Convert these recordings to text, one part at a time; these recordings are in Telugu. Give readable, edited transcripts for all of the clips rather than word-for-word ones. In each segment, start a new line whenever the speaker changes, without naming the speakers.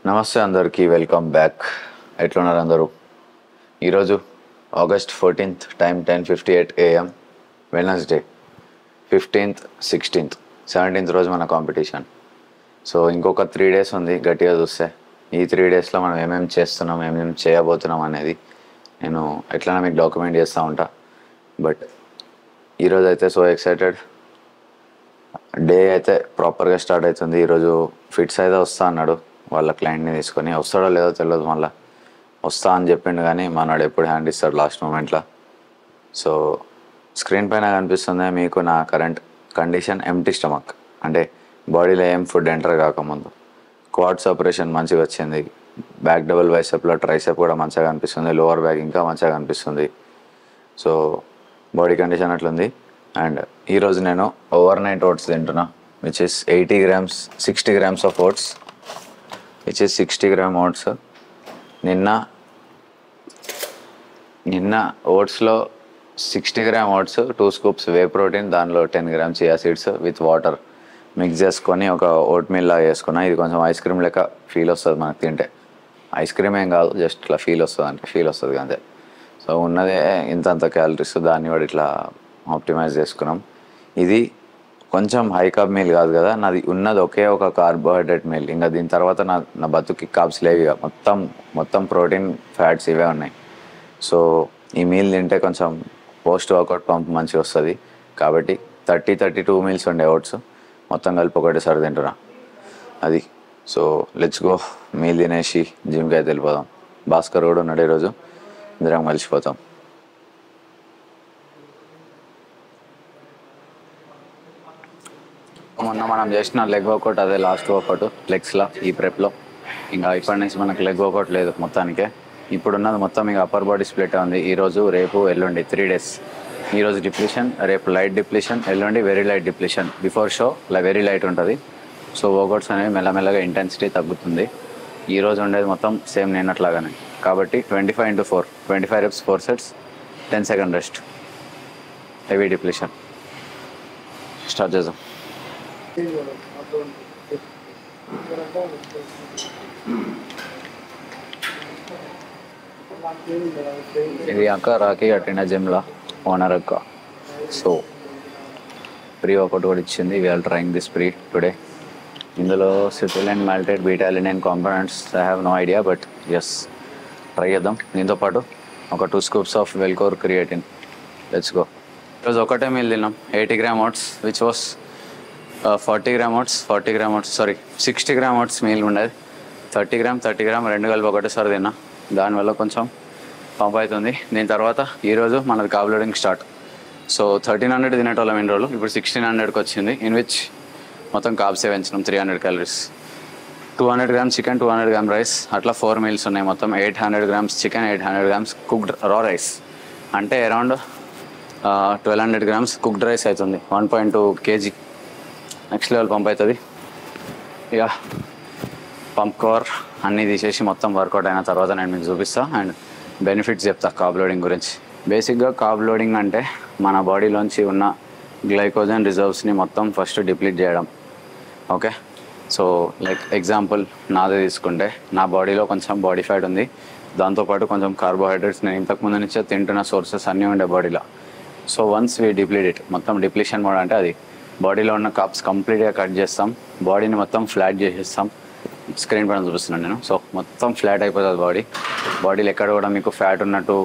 నమస్తే అందరికీ, వెల్కమ్ బ్యాక్. ఎట్లున్నారు అందరూ? ఈరోజు August 14th, time 10:58 AM, Wednesday. 15th, 16th, 17th రోజు మన కాంపిటీషన్. సో ఇంకొక 3 days ఉంది గట్టిగా చూస్తే. ఈ 3 daysలో మనం ఏమేమి చేస్తున్నాం, ఏమేమి చేయబోతున్నాం అనేది నేను ఎట్లైనా మీకు డాక్యుమెంట్ చేస్తూ ఉంటా. బట్ ఈరోజు అయితే సో ఎక్సైటెడ్. డే అయితే ప్రాపర్గా స్టార్ట్ అవుతుంది. ఈరోజు ఫిట్స్ అయితే వస్తా అన్నాడు, వాళ్ళ క్లయింట్ని తీసుకొని. వస్తాడో లేదో తెలియదు, మళ్ళీ వస్తా అని చెప్పిండు కానీ మనవాడు ఎప్పుడు హ్యాండ్ ఇస్తాడు లాస్ట్ మూమెంట్లో. సో స్క్రీన్ పైన కనిపిస్తుంది మీకు నా కరెంట్ కండిషన్. ఎంప్టీ స్టమక్ అంటే బాడీలో ఏం ఫుడ్ ఎంటర్ కాకముందు. క్వాడ్స్ ఆపరేషన్ మంచిగా వచ్చింది. బ్యాక్ డబుల్ బైసెప్లో ట్రైసెప్ కూడా మంచిగా కనిపిస్తుంది. లోవర్ బ్యాక్ ఇంకా మంచిగా కనిపిస్తుంది. సో బాడీ కండిషన్ అట్లుంది. అండ్ ఈరోజు నేను ఓవర్ నైట్ ఓట్స్ తింటున్నా, which is 80 grams, 60 grams of oats, which is 60 gram oats. నిన్న ఓట్స్లో 60 gram oats, 2 scoops whey protein, దానిలో 10 grams chia seeds with water mix చేసుకొని ఒక ఓట్ మీల్ లాగా వేసుకున్నా. ఇది కొంచెం ఐస్ క్రీమ్ లెక్క ఫీల్ వస్తుంది మనకు తింటే. ఐస్ క్రీమ్ ఏం కాదు, జస్ట్ ఇట్లా ఫీల్ వస్తుంది అంతే. సో ఉన్నదే ఇంతంత క్యాలరీస్, దాన్ని కూడా ఇట్లా ఆప్టిమైజ్ చేసుకున్నాం. ఇది కొంచెం హై కార్బ్ మీల్ కాదు కదా, నాది ఉన్నది ఒకే ఒక కార్బోహైడ్రేట్ మీల్. ఇంకా దీని తర్వాత నా బతుకి కార్బ్స్ లేవు, మొత్తం ప్రోటీన్, ఫ్యాట్స్ ఇవే ఉన్నాయి. సో ఈ మీల్ తింటే కొంచెం పోస్ట్ వర్కౌట్ పంప్ మంచిగా వస్తుంది. కాబట్టి 32 మీల్స్ ఉండే ఓట్స్ మొత్తం కలిపి ఒకటేసారి తింటున్నా అది. సో లెట్స్ గో, మీల్ తినేసి జిమ్కి అయితే వెళ్ళిపోదాం. భాస్కర్ కూడా ఉన్నాడు ఈరోజు, అందరం కలిసిపోతాం. మొన్న మనం చేసిన లెగ్ వర్కౌట్ అదే లాస్ట్ వర్కౌట్ లెగ్స్లో, ఈ ప్రెప్లో. ఇంకా ఇప్పటి నుంచి మనకు లెగ్ వర్కౌట్ లేదు మొత్తానికే. ఇప్పుడున్నది మొత్తం ఇంకా అప్పర్ బాడీ స్ప్లిట్ ఉంది. ఈరోజు, రేపు, ఎల్లుండి 3 days. ఈరోజు డిప్లీషన్, రేపు లైట్ డిప్లీషన్, ఎల్లుండి very light depletion. Before show very light ఉంటుంది. సో వర్కౌట్స్ అనేవి మెల్లమెల్లగా ఇంటెన్సిటీ తగ్గుతుంది. ఈరోజు ఉండేది మొత్తం సేమ్ నిన్నట్లాగానే. కాబట్టి 25x4, 25 reps, 4 sets, 10 seconds rest, heavy depletion. Start చేద్దాం. ఇది అక్క రాఖీ కట్టిన జిమ్లా ఓనర్ అక్క. సో ప్రీ వర్కౌట్ కూడా ఇచ్చింది. We're trying this pre today. ఇందులో citrulline, malate, beta alanine components I have no idea, but yes try చేద్దాం. దీంతో పాటు ఒక 2 scoops of Wellcore creatine. Let's go. ఈరోజు ఒకటే మీల్ తిన్నాం, 80 gram oats, which was 40 gram oats, sorry 60 gram oats meal ఉండేది. 30 gram రెండు కలిపి ఒకటేసారి తిన్నా. దానివల్ల కొంచెం పంప్ అవుతుంది. దీని తర్వాత ఈరోజు మనది కార్బ్ లోడింగ్ స్టార్ట్. సో 1300 తినేటోళ్ళం ఇన్ని రోజులు, ఇప్పుడు 1600కి వచ్చింది. ఇన్ విచ్ మొత్తం కార్బ్సే పెంచినాం, 300 calories. 200 grams chicken, 200 gram rice, అట్లా 4 meals ఉన్నాయి మొత్తం. 800 grams చికెన్, 800 grams కుక్డ్ రా రైస్, అంటే అరౌండ్ 1200 grams కుక్డ్ రైస్ అవుతుంది. 1.2 kg నెక్స్ట్ లెవెల్ పంప్ అవుతుంది. ఇక పంప్ కవర్ అన్నీ తీసేసి మొత్తం వర్కౌట్ అయిన తర్వాత నేను మీకు చూపిస్తాను అండ్ బెనిఫిట్స్ చెప్తా కార్బ్ లోడింగ్ గురించి. బేసిక్గా కార్బ్ లోడింగ్ అంటే మన బాడీలోంచి ఉన్న గ్లైకోజన్ రిజర్వ్స్ని మొత్తం ఫస్ట్ డిప్లీట్ చేయడం. ఓకే, సో లైక్ ఎగ్జాంపుల్ నాదే తీసుకుంటే, నా బాడీలో కొంచెం బాడీ ఫ్యాట్ ఉంది, దాంతోపాటు కొంచెం కార్బోహైడ్రేట్స్ నేను ఇంతకుముందు నుంచే తింటున్న సోర్సెస్ అన్నీ ఉండే బాడీలో. So once we deplete it, మొత్తం డిప్లీషన్ మోడ్ అంటే అది బాడీలో ఉన్న కార్బ్స్ కంప్లీట్గా కట్ చేస్తాం, బాడీని మొత్తం ఫ్లాట్ చేసేస్తాం. స్క్రీన్ పైన చూపిస్తున్నాను నేను. సో మొత్తం ఫ్లాట్ అయిపోతుంది బాడీలో ఎక్కడ కూడా మీకు ఫ్యాట్ ఉన్నట్టు,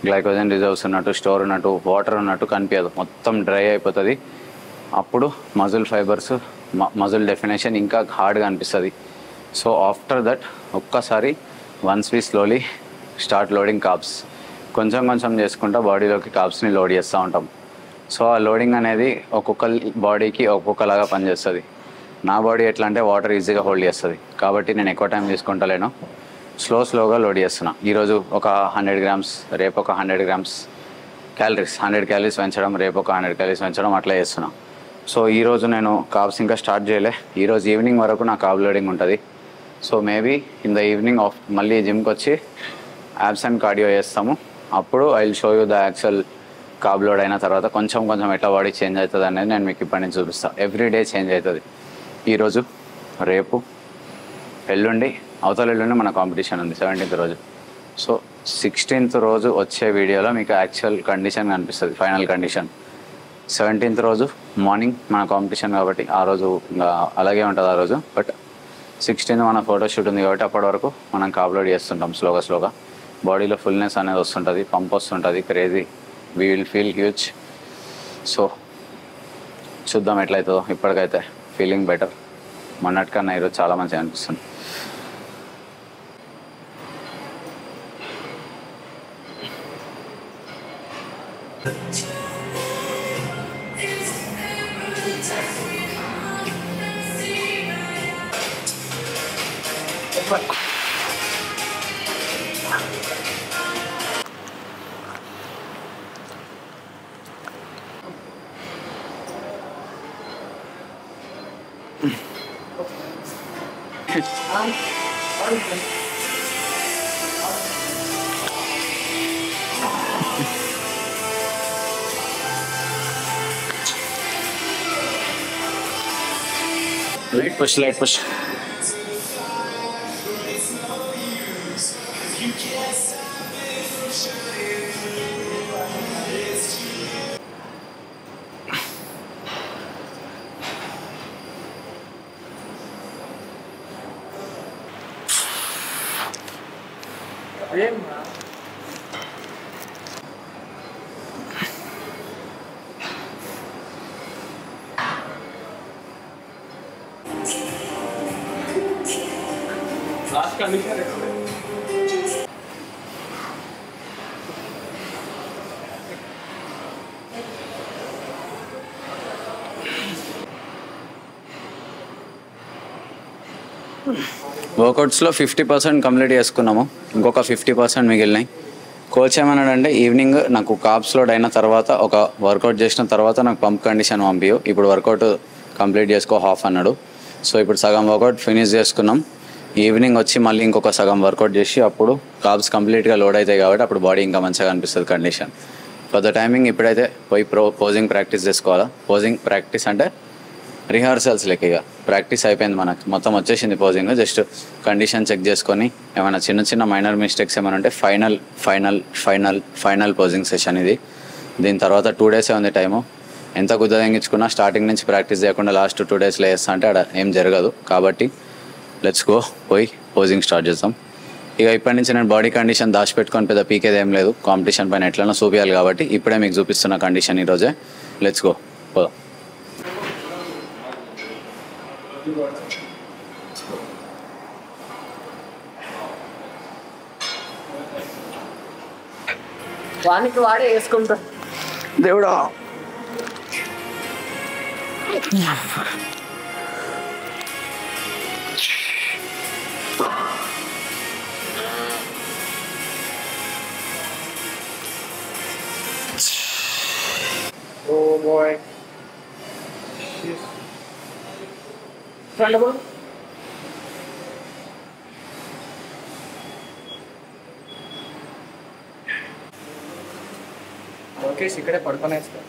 గ్లైకోజన్ రిజర్వ్స్ ఉన్నట్టు, స్టోర్ ఉన్నట్టు, వాటర్ ఉన్నట్టు కనిపించదు, మొత్తం డ్రై అయిపోతుంది. అప్పుడు మజిల్ ఫైబర్స్, మజిల్ డెఫినేషన్ ఇంకా హార్డ్గా అనిపిస్తుంది. సో ఆఫ్టర్ దట్ ఒక్కసారి once we slowly start loading carbs, కొంచెం చేసుకుంటా బాడీలోకి కార్బ్స్ని లోడ్ చేస్తూ ఉంటాం. సో ఆ లోడింగ్ అనేది ఒక్కొక్క బాడీకి ఒక్కొక్కలాగా పనిచేస్తుంది. నా బాడీ ఎట్లా అంటే వాటర్ ఈజీగా హోల్డ్ చేస్తుంది, కాబట్టి నేను ఎక్కువ టైం తీసుకుంటలేను, స్లోగా లోడ్ చేస్తున్నా. ఈరోజు ఒక 100 grams, రేపు ఒక 100 grams క్యాలరీస్, 100 calories పెంచడం, రేపు ఒక 100 calories పెంచడం, అట్లా చేస్తున్నా. సో ఈరోజు నేను కార్బ్స్ ఇంకా స్టార్ట్ చేయలే. ఈరోజు ఈవినింగ్ వరకు నా కార్బ్ లోడింగ్ ఉంటుంది. So maybe in the evening మళ్ళీ జిమ్కి వచ్చి యాబ్స్ అండ్ కార్డియో చేస్తాము. అప్పుడు I will show you the actual carb load అయిన తర్వాత కొంచెం ఎట్లా బాడీ చేంజ్ అవుతుంది అనేది నేను మీకు ఇప్పటి నుంచి చూపిస్తాను. ఎవ్రీ డే చేంజ్ అవుతుంది. ఈరోజు, రేపు, ఎల్లుండి, అవతల ఎల్లుండి మన కాంపిటీషన్ ఉంది 17th రోజు. సో 16th రోజు వచ్చే వీడియోలో మీకు యాక్చువల్ కండిషన్ కనిపిస్తుంది, ఫైనల్ కండిషన్. 17th రోజు మార్నింగ్ మన కాంపిటీషన్ కాబట్టి ఆ రోజు అలాగే ఉంటుంది ఆ రోజు. బట్ 16th మన ఫోటోషూట్ ఉంది కాబట్టి అప్పటి వరకు మనం అప్లోడ్ చేస్తుంటాం స్లోగా. బాడీలో ఫుల్నెస్ అనేది వస్తుంటుంది, పంప్ వస్తుంటుంది, crazy, we will feel huge. So చూద్దాం ఎట్లయితుందో. ఇప్పటికైతే ఫీలింగ్ బెటర్, మొన్నటికన్నా ఈరోజు చాలా మంచిగా అనిపిస్తుంది. Light push. Last condition. వర్కౌట్స్లో 50% complete చేసుకున్నాము, ఇంకొక 50% మిగిలినాయి. కోచ్ ఏమన్నాడంటే ఈవినింగ్ నాకు కాప్స్ లోడ్ అయిన తర్వాత ఒక వర్కౌట్ చేసిన తర్వాత నాకు పంప్ కండిషన్ పంపియు, ఇప్పుడు వర్కౌట్ కంప్లీట్ చేసుకో హాఫ్ అన్నాడు. సో ఇప్పుడు సగం వర్కౌట్ ఫినిష్ చేసుకున్నాం. ఈవినింగ్ వచ్చి మళ్ళీ ఇంకొక సగం వర్కౌట్ చేసి అప్పుడు కాప్స్ కంప్లీట్గా లోడ్ అవుతాయి కాబట్టి అప్పుడు బాడీ ఇంకా మంచిగా అనిపిస్తుంది కండిషన్. ఫర్ ద టైమింగ్ ఇప్పుడైతే పోయి పోజింగ్ ప్రాక్టీస్ చేసుకోవాలా. పోజింగ్ ప్రాక్టీస్ అంటే రిహార్సల్స్ లెక్క, ఇక ప్రాక్టీస్ అయిపోయింది మనకు, మొత్తం వచ్చేసింది పోజింగ్. జస్ట్ కండిషన్ చెక్ చేసుకొని ఏమైనా చిన్న మైనర్ మిస్టేక్స్ ఏమైనా ఉంటే ఫైనల్ పోజింగ్ సెషన్ ఇది. దీని తర్వాత 2 days ఉంది టైము. ఎంత గుద్ద తెంగించుకున్నా స్టార్టింగ్ నుంచి ప్రాక్టీస్ చేయకుండా లాస్ట్ 2 daysలో వేస్తా అంటే అక్కడ ఏం జరగదు. కాబట్టి లెట్స్ గో, పోయి పోజింగ్ స్టార్ట్ చేద్దాం. ఇక ఇప్పటి నుంచి నేను బాడీ కండిషన్ దాచిపెట్టుకొని పెద్ద పీకేది ఏం లేదు, కాంపిటీషన్ పైన ఎట్లనో చూపించాలి కాబట్టి ఇప్పుడే మీకు చూపిస్తున్న కండిషన్ ఈరోజే. లెట్స్ గో, పోదాం.
వానికి వాడే వేసుకుంటా
దేవుడా.
Oh boy. Front of okay, ఇక్కడే పడుకునేస్తా.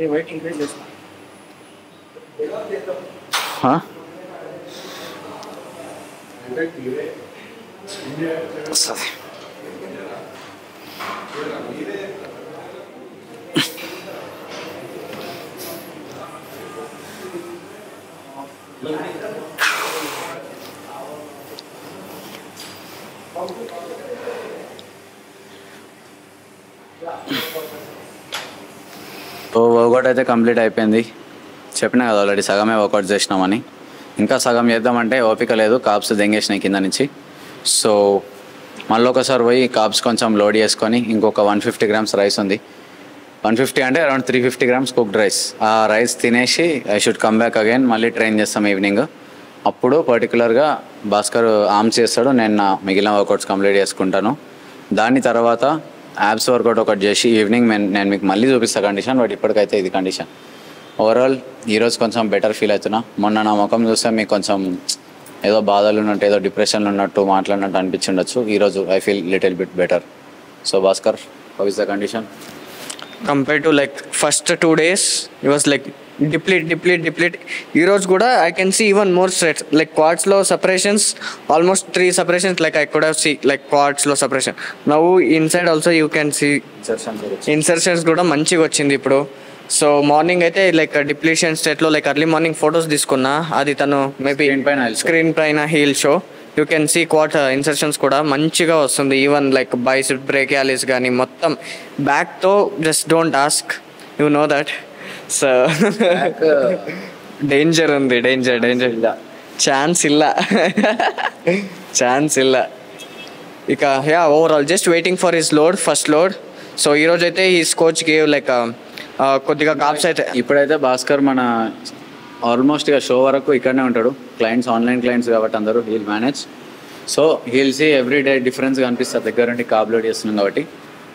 ఏ వెయిట్ ఇంక్రీజ్ చేస్తా.
వర్కౌట్ అయితే కంప్లీట్ అయిపోయింది. చెప్పినా కదా ఆల్రెడీ సగమే వర్కౌట్ చేసినామని. ఇంకా సగం చేద్దామంటే ఓపిక లేదు, కాప్స్ దెంగేసినాయి కింద నుంచి. సో మళ్ళీ ఒకసారి పోయి కాప్స్ కొంచెం లోడ్ చేసుకొని ఇంకొక 150 grams రైస్ ఉంది. 150 అంటే అరౌండ్ 350 grams కుక్డ్ రైస్. ఆ రైస్ తినేసి I should come back again, మళ్ళీ ట్రైన్ చేస్తాం ఈవినింగ్. అప్పుడు పర్టికులర్గా భాస్కర్ ఆర్మ్స్ చేస్తాడు, నేను నా మిగిలిన వర్కౌట్స్ కంప్లీట్ చేసుకుంటాను. దాని తర్వాత యాబ్స్ వర్కౌట్ ఒకటి చేసి ఈవినింగ్ నేను మీకు మళ్ళీ చూపిస్తాను కండిషన్. బట్ ఇప్పటికైతే ఇది కండిషన్. ఓవరాల్ ఈరోజు కొంచెం బెటర్ ఫీల్ అవుతున్నా. మొన్న నా ముఖం చూస్తే మీకు కొంచెం ఏదో బాధలు ఉన్నట్టు, ఏదో డిప్రెషన్లో ఉన్నట్టు మాట్లాడినట్టు అనిపించుండొచ్చు. ఈరోజు I feel little bit better. So Bhaskar, how is the condition?
Compared to like first 2 days, it was like
deplete. ఈరోజు కూడా I can see even more striations like క్వాడ్స్లో separations almost 3 separations like I could have see like క్వాడ్స్లో సపరేషన్. నవ్వు inside also you can see insertions కూడా మంచిగా వచ్చింది ఇప్పుడు. సో మార్నింగ్ అయితే లైక్ డిప్లీషన్ స్టేట్లో లైక్ ఎర్లీ మార్నింగ్ ఫొటోస్ తీసుకున్నా, అది తను మేబీ స్క్రీన్ పైన he'll show you can see quad insertions కూడా మంచిగా వస్తుంది. ఈవెన్ లైక్ బైసెప్ బ్రేకియాలిస్ కానీ మొత్తం బ్యాక్తో just don't ask, you know that. So danger ఉంది, డేంజర్ ఛాన్స్ ಇಲ್ಲ. ఇక overall just waiting for his load, first load. So ఈరోజు అయితే హిస్ కోచ్ గేవ్ లైక్ కొద్దిగా కాప్స్ అయితే.
ఇప్పుడైతే భాస్కర్ మన ఆల్మోస్ట్ ఇక షో వరకు ఇక్కడనే ఉంటాడు. క్లయింట్స్ ఆన్లైన్ క్లయింట్స్ కాబట్టి అందరూ he'll manage. So he'll see every day difference కనిపిస్తుంది దగ్గర నుండి కార్బ్ చేస్తున్నాం కాబట్టి.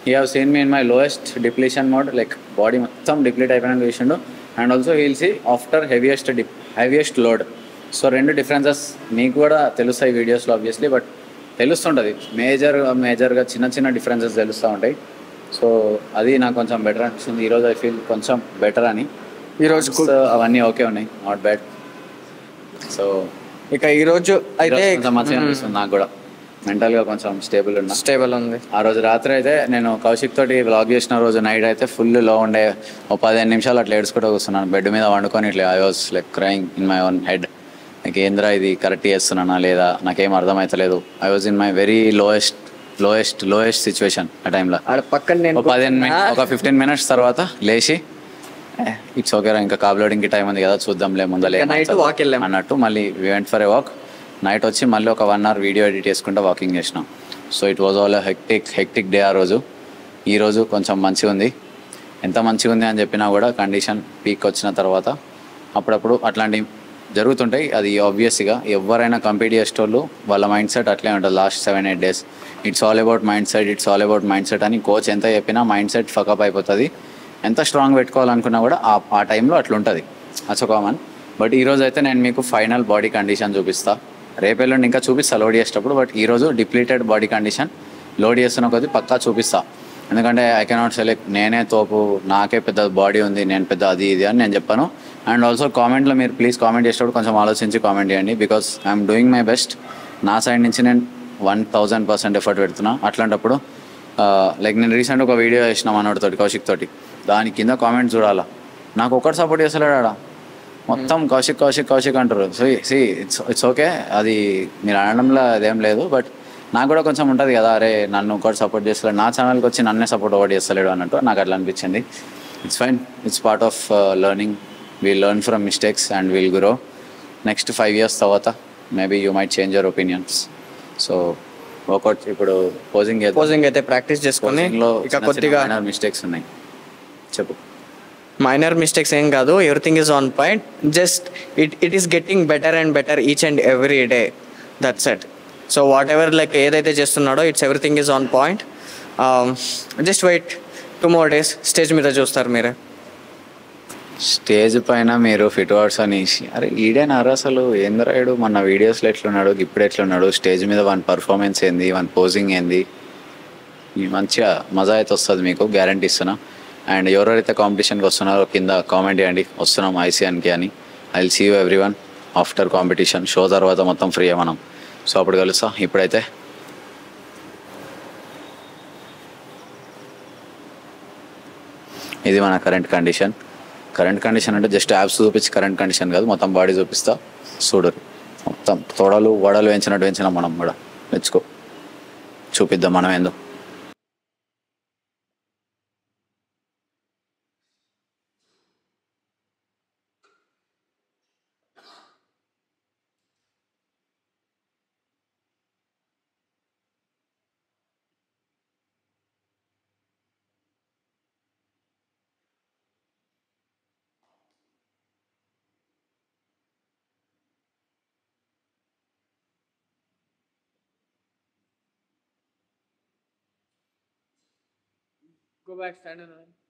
He have seen me in my lowest depletion mode, like body మొత్తం డిప్లీట్ అయిపోయినా చూసిండు. And also he'll see after heaviest load. So 2 differences మీకు కూడా తెలుస్తాయి వీడియోస్లో ఆబ్వియస్లీ, బట్ తెలుస్తుంటుంది మేజర్గా చిన్న డిఫరెన్సెస్ తెలుస్తూ ఉంటాయి. సో అది నాకు కొంచెం బెటర్ అనిపిస్తుంది ఈరోజు. ఐ ఫీల్ కొంచెం బెటర్ అని
ఈరోజు
అవన్నీ ఓకే ఉన్నాయి, నాట్ బ్యాడ్. సో
ఇక ఈరోజు అయితే
కొంచెం మంచిగా అనిపిస్తుంది నాకు కూడా, మెంటల్గా కొంచెం స్టేబుల్ ఉంది. ఆ రోజు రాత్రి అయితే నేను కౌశిక్ తోటి వ్లాగ్ చేసిన రోజు నైట్ అయితే ఫుల్ లో ఉండే 15 నిమిషాలు అట్లా ఏడ్చుకుంటూ కూర్చున్నాను బెడ్ మీద వండుకొని. ఇట్లా I was like crying in my own head. నాకు ఏంద్రా ఇది కరెక్ట్ చేస్తున్నానా లేదా నాకేం అర్థమవుతలేదు. I was in my very lowest situation ఆ టైంలో.
పక్కన
ఒక 15 minutes తర్వాత లేచి ఇట్స్ ఓకే ఇంకా కాబ్ లోడింగ్కి టైం ఉంది కదా చూద్దాంలే ముందలే అన్నట్టు మళ్ళీ we went for a walk. Night వచ్చి మళ్ళీ ఒక 1 hour వీడియో ఎడిట్ చేసుకుంటూ వాకింగ్ చేసినాం. So it was all hectic day ఆ రోజు. ఈరోజు కొంచెం మంచిగా ఉంది. ఎంత మంచిగా ఉంది అని చెప్పినా కూడా కండిషన్ పీక్ వచ్చిన తర్వాత అప్పుడప్పుడు అట్లాంటివి జరుగుతుంటాయి. అది ఆబ్వియస్గా ఎవరైనా కంపీట్ చేసేటోళ్ళు వాళ్ళ మైండ్ సెట్ అట్లే ఉంటుంది. Last 7-8 days it's all about mind set అని కోచ్ ఎంత చెప్పినా మైండ్ సెట్ ఫకప్ అయిపోతుంది. ఎంత స్ట్రాంగ్ పెట్టుకోవాలనుకున్నా కూడా ఆ టైంలో అట్లా ఉంటుంది, అట్స్ కామన్. బట్ ఈరోజు అయితే నేను మీకు ఫైనల్ బాడీ కండిషన్ చూపిస్తాను. రేపెల్లుండి ఇంకా చూపిస్తా లోడ్ చేసేటప్పుడు. బట్ ఈరోజు డిప్లీటెడ్ బాడీ కండిషన్ లోడ్ చేస్తున్న కొద్దీ పక్కా చూపిస్తా. ఎందుకంటే ఐ కెనాట్ సెలెక్ట్ నేనే తోపు, నాకే పెద్ద బాడీ ఉంది, నేను పెద్ద అది ఇది అని నేను చెప్పాను. అండ్ ఆల్సో కామెంట్లో మీరు ప్లీజ్ కామెంట్ చేసేటప్పుడు కొంచెం ఆలోచించి కామెంట్ చేయండి. Because I'm doing my best. నా సైడ్ నుంచి నేను 1000% ఎఫర్ట్ పెడుతున్నా. అట్లాంటప్పుడు లైక్ నేను రీసెంట్ ఒక వీడియో చేసిన మనోడితోటి కౌశిక్ తోటి, దాని కింద కామెంట్ చూడాలా. నాకు ఒక్కటి సపోర్ట్ చేస్తలేడు ఆడ, మొత్తం కౌశిక్ అంటారు. సో ఇట్స్ ఓకే, అది మీరు అనడంలో అదేం లేదు. బట్ నాకు కూడా కొంచెం ఉంటుంది కదా, అరే నన్ను ఒకటి సపోర్ట్ చేస్తలేడు, నా ఛానల్కి వచ్చి నన్నే సపోర్ట్ ఒకటి చేస్తలేడు అన్నట్టు నాకు అట్లా అనిపించింది. It's fine, it's part of learning. We'll learn from mistakes and we'll grow. Next 5 years తర్వాత maybe you might change your opinions. So workout ఇప్పుడు పోజింగ్
అయితే ప్రాక్టీస్ చేసుకొని ఇక కొద్దిగా
మిస్టేక్స్ ఉన్నాయి. చెప్పు.
మైనర్ మిస్టేక్స్ ఏం కాదు, everything is on point. Just it is getting better and better each and every day, that's it. So whatever like ఏదైతే చేస్తున్నాడో it's everything is on point. Just wait 2 more days, stage మీద చూస్తారు మీరే.
స్టేజ్ పైన మీరు ఫిట్ వర్డ్స్ అనేసి అరే ఈడేనారు అసలు ఏందరాయుడు మొన్న వీడియోస్లో ఎట్లున్నాడు ఇప్పుడు ఎట్లున్నాడు, స్టేజ్ మీద వన్ పర్ఫార్మెన్స్ ఏంది, వన్ పోజింగ్ ఏంది, మంచిగా మజా అయితే వస్తుంది మీకు, గ్యారంటీ ఇస్తున్నా. అండ్ ఎవరెవరైతే కాంపిటీషన్కి వస్తున్నారో కింద కామెంట్ చేయండి వస్తున్నాం ఐసీఎన్కి అని. I will see you everyone after competition. Show తర్వాత మొత్తం ఫ్రీ మనం. సో అప్పుడు కలుస్తా. ఇప్పుడైతే ఇది మన కరెంట్ కండిషన్ అంటే జస్ట్ యాప్స్ చూపించి కరెంట్ కండిషన్ కాదు, మొత్తం బాడీ చూపిస్తా చూడరు. మొత్తం తొడలు వడలు వేయించినాం మనం కూడా. మెచ్చుకో, చూపిద్దాం మనం ఏందో.
Go back, stand in line.